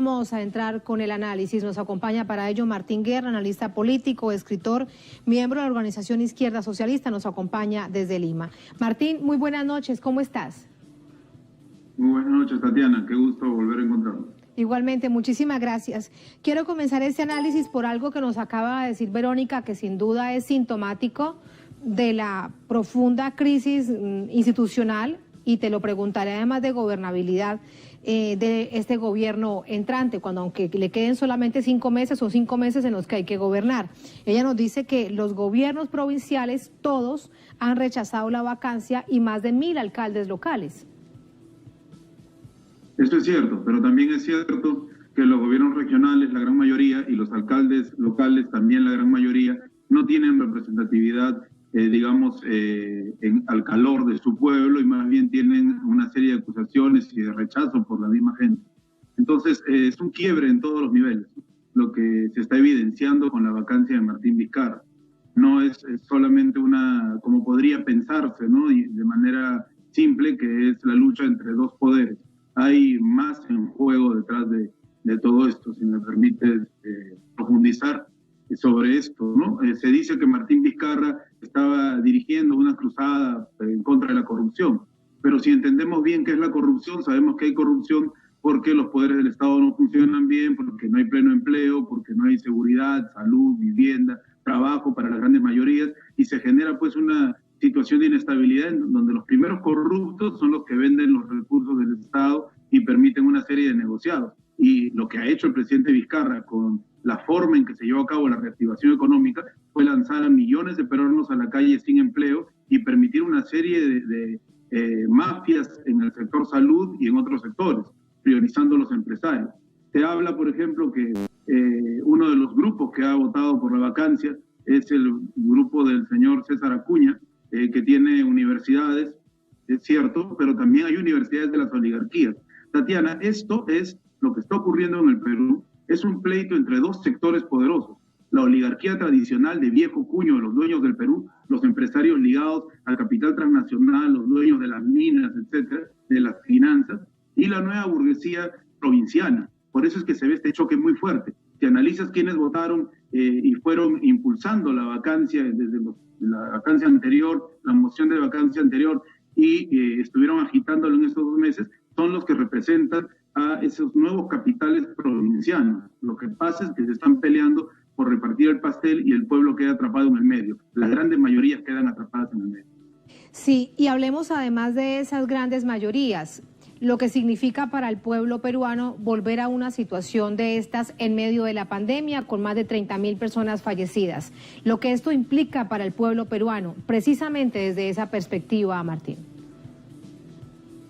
Vamos a entrar con el análisis. Nos acompaña para ello Martín Guerra, analista político, escritor, miembro de la organización Izquierda Socialista, nos acompaña desde Lima. Martín, muy buenas noches, ¿cómo estás? Muy buenas noches, Tatiana, qué gusto volver a encontrarnos. Igualmente, muchísimas gracias. Quiero comenzar este análisis por algo que nos acaba de decir Verónica, que sin duda es sintomático de la profunda crisis institucional, y te lo preguntaré además de gobernabilidad de este gobierno entrante, cuando aunque le queden solamente 5 meses, son 5 meses en los que hay que gobernar. Ella nos dice que los gobiernos provinciales, todos, han rechazado la vacancia y más de 1000 alcaldes locales. Esto es cierto, pero también es cierto que los gobiernos regionales, la gran mayoría, y los alcaldes locales, también la gran mayoría, no tienen representatividad, al calor de su pueblo, y más bien tienen una serie de acusaciones y de rechazo por la misma gente. Entonces, es un quiebre en todos los niveles, lo que se está evidenciando con la vacancia de Martín Vizcarra. No es solamente como podría pensarse, ¿no?, y de manera simple, que es la lucha entre dos poderes. Hay más en juego detrás de todo esto, si me permites profundizar sobre esto, ¿no? Se dice que Martín Vizcarra estaba dirigiendo una cruzada en contra de la corrupción, pero si entendemos bien qué es la corrupción, sabemos que hay corrupción porque los poderes del Estado no funcionan bien, porque no hay pleno empleo, porque no hay seguridad, salud, vivienda, trabajo para las grandes mayorías, y se genera pues una situación de inestabilidad en donde los primeros corruptos son los que venden los recursos del Estado y permiten una serie de negociados. Y lo que ha hecho el presidente Vizcarra con la forma en que se llevó a cabo la reactivación económica fue lanzar a millones de peruanos a la calle sin empleo y permitir una serie de mafias en el sector salud y en otros sectores, priorizando a los empresarios. Se habla, por ejemplo, que uno de los grupos que ha votado por la vacancia es el grupo del señor César Acuña, que tiene universidades, es cierto, pero también hay universidades de las oligarquías. Tatiana, esto es lo que está ocurriendo en el Perú, es un pleito entre dos sectores poderosos: la oligarquía tradicional de viejo cuño de los dueños del Perú, los empresarios ligados al capital transnacional, los dueños de las minas, etcétera, de las finanzas, y la nueva burguesía provinciana. Por eso es que se ve este choque muy fuerte. Si analizas quiénes votaron y fueron impulsando la vacancia desde la vacancia anterior, la moción de vacancia anterior, y estuvieron agitándolo en estos 2 meses, son los que representan a esos nuevos capitales provincianos. Lo que pasa es que se están peleando por repartir el pastel y el pueblo queda atrapado en el medio. Las grandes mayorías quedan atrapadas en el medio. Sí, y hablemos además de esas grandes mayorías, lo que significa para el pueblo peruano volver a una situación de estas en medio de la pandemia, con más de 30.000 personas fallecidas. Lo que esto implica para el pueblo peruano, precisamente desde esa perspectiva, Martín.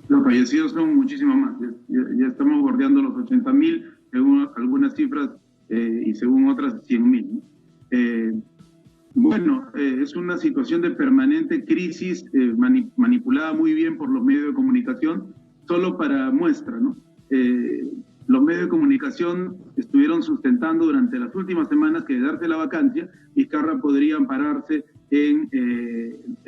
Los fallecidos son muchísimo más. Ya estamos bordeando los 80.000, según algunas cifras, y según otras 100.000. Es una situación de permanente crisis, manipulada muy bien por los medios de comunicación. Solo para muestra, ¿no? Los medios de comunicación estuvieron sustentando durante las últimas semanas que, de darse la vacancia, Vizcarra podría ampararse en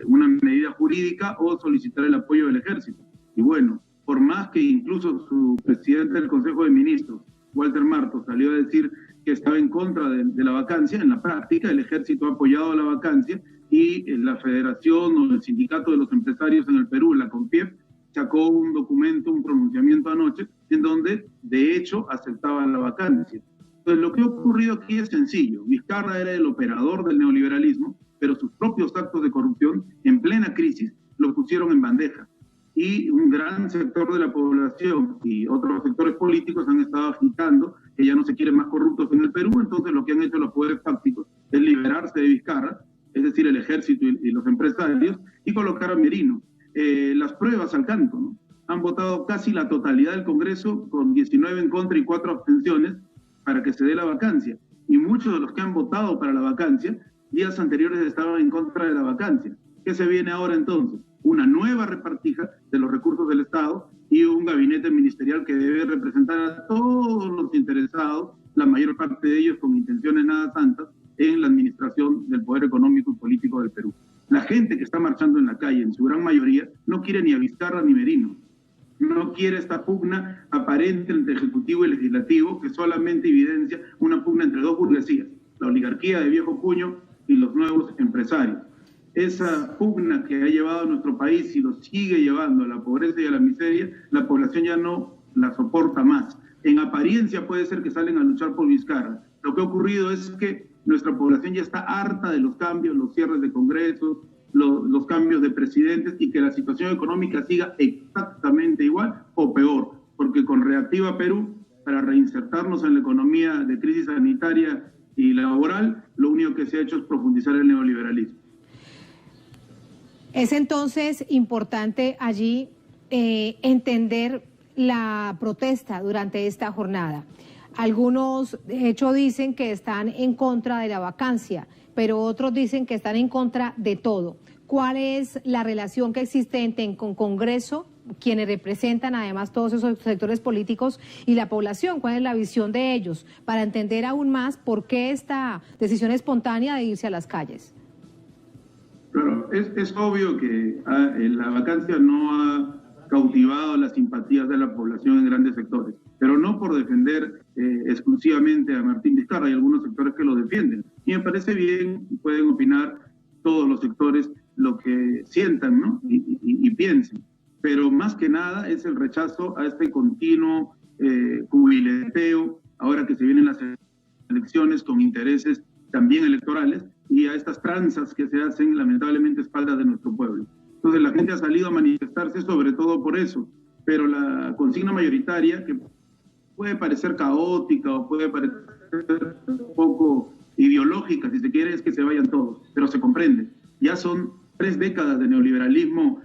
una medida jurídica o solicitar el apoyo del ejército. Y bueno, por más que incluso su presidente del Consejo de Ministros, Walter Martos, salió a decir que estaba en contra de la vacancia, en la práctica el ejército ha apoyado la vacancia, y la Federación o el Sindicato de los Empresarios en el Perú, la CONPIEP, sacó un documento, un pronunciamiento anoche, en donde de hecho aceptaban la vacancia. Entonces, lo que ha ocurrido aquí es sencillo. Vizcarra era el operador del neoliberalismo, pero sus propios actos de corrupción en plena crisis lo pusieron en bandeja. Y un gran sector de la población y otros sectores políticos han estado agitando que ya no se quieren más corruptos en el Perú. Entonces, lo que han hecho los poderes fácticos es liberarse de Vizcarra, es decir, el ejército y los empresarios, y colocar a Merino. Las pruebas al canto, ¿no? Han votado casi la totalidad del Congreso, con 19 en contra y 4 abstenciones, para que se dé la vacancia. Y muchos de los que han votado para la vacancia, días anteriores estaban en contra de la vacancia. ¿Qué se viene ahora entonces? Una nueva repartija de los recursos del Estado y un gabinete ministerial que debe representar a todos los interesados, la mayor parte de ellos con intenciones nada santas, en la administración del poder económico y político del Perú. La gente que está marchando en la calle, en su gran mayoría, no quiere ni a Vizcarra ni Merino. no quiere esta pugna aparente entre Ejecutivo y Legislativo, que solamente evidencia una pugna entre dos burguesías, la oligarquía de viejo cuño y los nuevos empresarios. Esa pugna que ha llevado a nuestro país y lo sigue llevando a la pobreza y a la miseria, la población ya no la soporta más. En apariencia puede ser que salen a luchar por Vizcarra. Lo que ha ocurrido es que nuestra población ya está harta de los cambios, los cierres de congresos, los cambios de presidentes, y que la situación económica siga exactamente igual o peor, porque con Reactiva Perú, para reinsertarnos en la economía de crisis sanitaria y laboral, lo único que se ha hecho es profundizar el neoliberalismo. Es entonces importante allí entender la protesta durante esta jornada. Algunos, de hecho, dicen que están en contra de la vacancia, pero otros dicen que están en contra de todo. ¿Cuál es la relación que existe con Congreso, quienes representan además todos esos sectores políticos, y la población? ¿Cuál es la visión de ellos? Para entender aún más por qué esta decisión espontánea de irse a las calles. Claro, es obvio que la vacancia no ha cautivado las simpatías de la población en grandes sectores, pero no por defender exclusivamente a Martín Vizcarra. Hay algunos sectores que lo defienden, y me parece bien, pueden opinar todos los sectores lo que sientan, ¿no? y piensen, pero más que nada es el rechazo a este continuo cubileteo, ahora que se vienen las elecciones con intereses también electorales, y a estas tranzas que se hacen lamentablemente a espaldas de nuestro pueblo. Entonces la gente ha salido a manifestarse sobre todo por eso, pero la consigna mayoritaria, que puede parecer caótica o puede parecer un poco ideológica, si se quiere, es que se vayan todos, pero se comprende. Ya son 3 décadas de neoliberalismo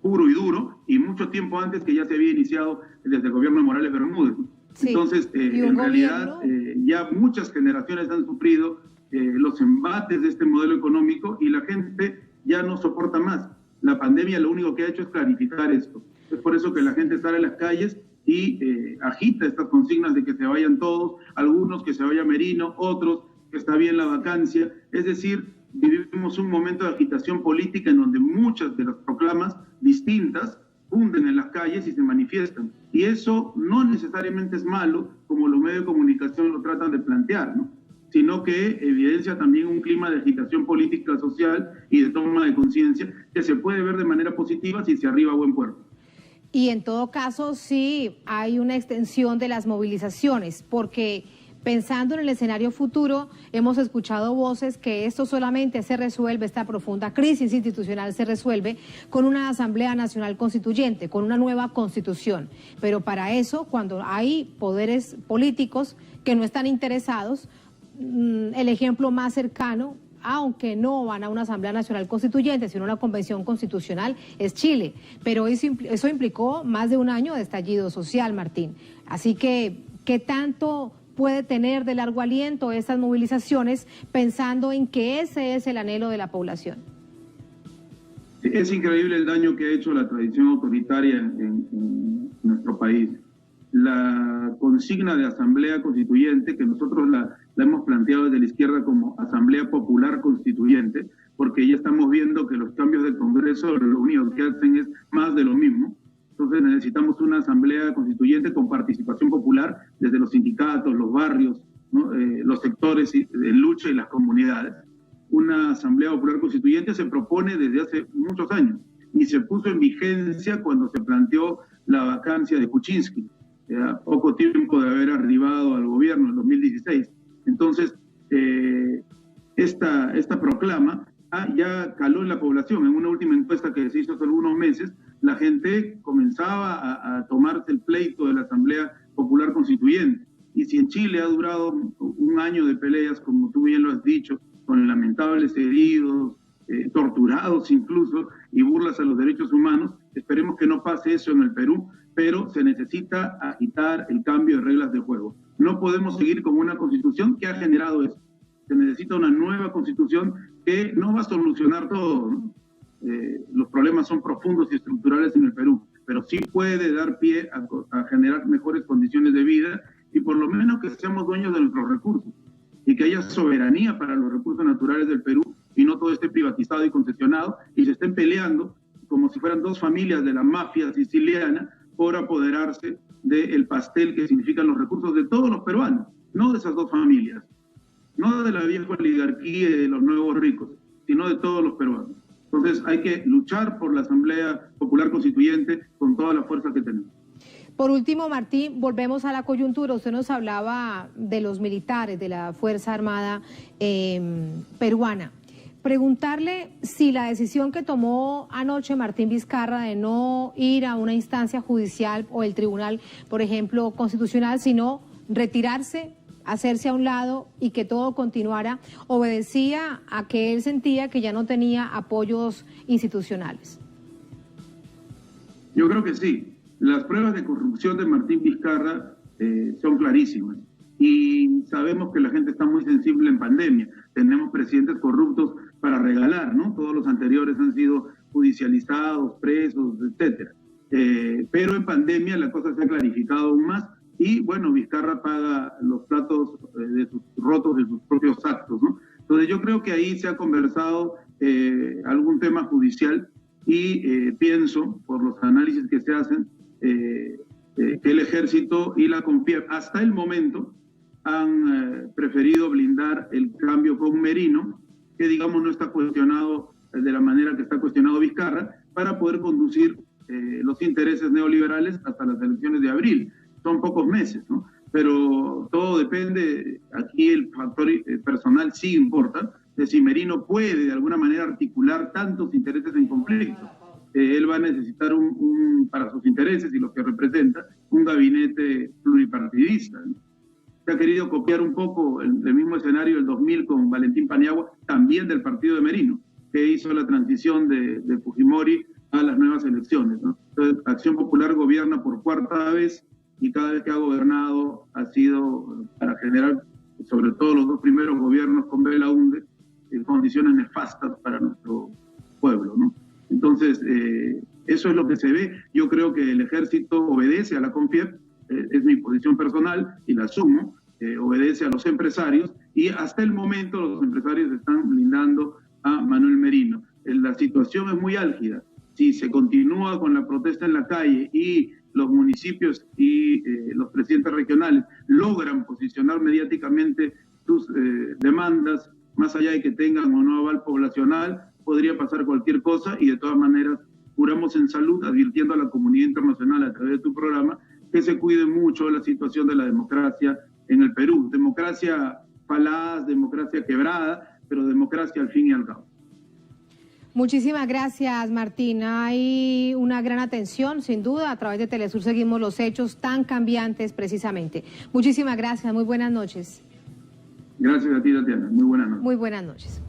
puro y duro, y mucho tiempo antes que ya se había iniciado desde el gobierno de Morales Bermúdez. Sí. Entonces, en realidad, ya muchas generaciones han sufrido los embates de este modelo económico, y la gente ya no soporta más. La pandemia lo único que ha hecho es clarificar esto. Es por eso que la gente sale a las calles y agita estas consignas de que se vayan todos, algunos que se vaya Merino, otros que está bien la vacancia. Es decir, vivimos un momento de agitación política en donde muchas de las proclamas distintas funden en las calles y se manifiestan. Y eso no necesariamente es malo, como los medios de comunicación lo tratan de plantear, ¿no? Sino que evidencia también un clima de agitación política, social y de toma de conciencia que se puede ver de manera positiva si se arriba a buen puerto. Y en todo caso sí hay una extensión de las movilizaciones, porque pensando en el escenario futuro, hemos escuchado voces que esto solamente se resuelve, esta profunda crisis institucional se resuelve con una Asamblea Nacional Constituyente, con una nueva Constitución. Pero para eso, cuando hay poderes políticos que no están interesados, el ejemplo más cercano, aunque no van a una Asamblea Nacional Constituyente, sino a una Convención Constitucional, es Chile. Pero eso implicó más de un año de estallido social, Martín. Así que, ¿qué tanto puede tener de largo aliento estas movilizaciones, pensando en que ese es el anhelo de la población? Es increíble el daño que ha hecho la tradición autoritaria en nuestro país. La consigna de Asamblea Constituyente, que nosotros la hemos planteado desde la izquierda como Asamblea Popular Constituyente, porque ya estamos viendo que los cambios del Congreso lo único que hacen es más de lo mismo. Entonces necesitamos una Asamblea Constituyente con participación popular desde los sindicatos, los barrios, ¿no? Los sectores en lucha y las comunidades. Una Asamblea Popular Constituyente se propone desde hace muchos años y se puso en vigencia cuando se planteó la vacancia de Kuczynski, a poco tiempo de haber arribado al gobierno en 2016. Entonces, esta proclama ya caló en la población. En una última encuesta que se hizo hace algunos meses, la gente comenzaba a tomarse el pleito de la Asamblea Popular Constituyente. Y si en Chile ha durado un año de peleas, como tú bien lo has dicho, con lamentables heridos, torturados incluso, y burlas a los derechos humanos, esperemos que no pase eso en el Perú, pero se necesita agitar el cambio de reglas de juego. No podemos seguir con una constitución que ha generado eso. Se necesita una nueva constitución que no va a solucionar todo, ¿no? Los problemas son profundos y estructurales en el Perú, pero sí puede dar pie a generar mejores condiciones de vida, y por lo menos que seamos dueños de nuestros recursos y que haya soberanía para los recursos naturales del Perú, y no todo esté privatizado y concesionado y se estén peleando como si fueran dos familias de la mafia siciliana por apoderarse del pastel que significan los recursos de todos los peruanos, no de esas dos familias, no de la vieja oligarquía y de los nuevos ricos, sino de todos los peruanos. Entonces hay que luchar por la Asamblea Popular Constituyente con toda la fuerza que tenemos. Por último, Martín, volvemos a la coyuntura. Usted nos hablaba de los militares, de la Fuerza Armada peruana. Preguntarle si la decisión que tomó anoche Martín Vizcarra de no ir a una instancia judicial o el tribunal, por ejemplo, constitucional, sino retirarse, hacerse a un lado y que todo continuara, obedecía a que él sentía que ya no tenía apoyos institucionales. Yo creo que sí. Las pruebas de corrupción de Martín Vizcarra son clarísimas y sabemos que la gente está muy sensible en pandemia. Tenemos presidentes corruptos para regalar, ¿no? Todos los anteriores han sido judicializados, presos, etcétera. Pero en pandemia la cosa se ha clarificado aún más y, bueno, Vizcarra paga los platos rotos de sus propios actos, ¿no? Entonces yo creo que ahí se ha conversado algún tema judicial y pienso, por los análisis que se hacen, que el Ejército y la CONFIEP hasta el momento han preferido blindar el cambio con Merino, que digamos no está cuestionado de la manera que está cuestionado Vizcarra, para poder conducir los intereses neoliberales hasta las elecciones de abril. Son pocos meses, ¿no? Pero todo depende, aquí el factor personal sí importa, de si Merino puede de alguna manera articular tantos intereses en conflicto. Él va a necesitar para sus intereses y lo que representa, un gabinete pluripartidista, ¿no? Se ha querido copiar un poco el mismo escenario del 2000 con Valentín Paniagua, también del partido de Merino, que hizo la transición de Fujimori a las nuevas elecciones, ¿no? Entonces, Acción Popular gobierna por cuarta vez y cada vez que ha gobernado ha sido para generar, sobre todo los dos primeros gobiernos con Belaúnde, condiciones nefastas para nuestro pueblo, ¿no? Entonces, eso es lo que se ve. Yo creo que el Ejército obedece a la CONFIEP, es mi posición personal y la asumo, obedece a los empresarios y hasta el momento los empresarios están blindando a Manuel Merino. La situación es muy álgida. Si se continúa con la protesta en la calle y los municipios y los presidentes regionales logran posicionar mediáticamente sus demandas, más allá de que tengan o no aval poblacional, podría pasar cualquier cosa y de todas maneras juramos en salud advirtiendo a la comunidad internacional a través de tu programa que se cuide mucho de la situación de la democracia en el Perú. Democracia falaz, democracia quebrada, pero democracia al fin y al cabo. Muchísimas gracias, Martín. Hay una gran atención, sin duda. A través de Telesur seguimos los hechos tan cambiantes precisamente. Muchísimas gracias. Muy buenas noches. Gracias a ti, Tatiana. Muy buenas noches. Muy buenas noches.